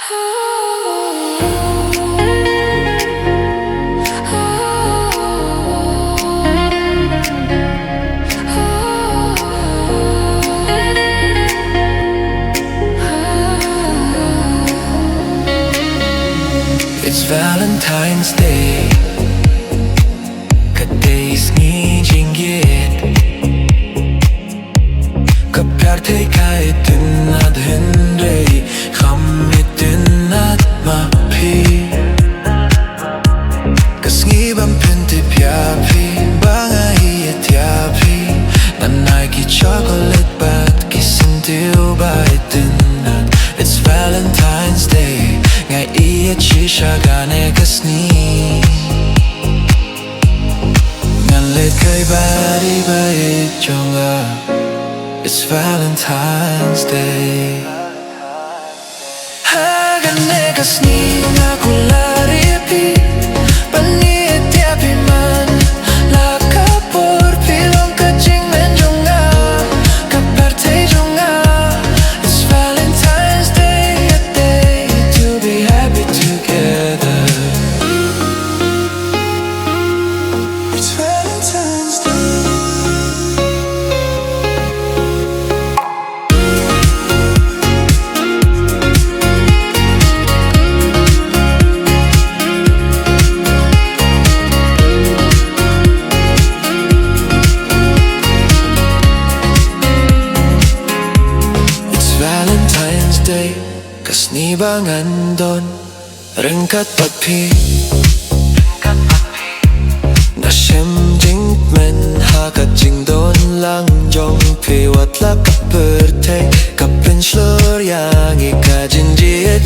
It's Valentine's Day. Kate Sngi Jingieit. Kaperte ka itynnad hindray. Itynnad mapi. Kasngibam pynpaw baieid yapi. Nanay ki chocolate bat kisintiyubha itynnad. It's Valentine's Day. Ieit shisha gane kasni. Ngalit kay baieid jong. It's Valentine's Day. Hagane kasni ngkular ipi. Baieid yapi man. Lakapor pilong ka jingkmen jong. Kaparte jong. It's Valentine's Day, a day to be happy together. It's Valentine's Day. Valentine's Day, kasni bangan don ryngkat papi. Nashem jingkmen hakat jingdon lang jong pi wat la kaperte kapin slur yang ika jingrwai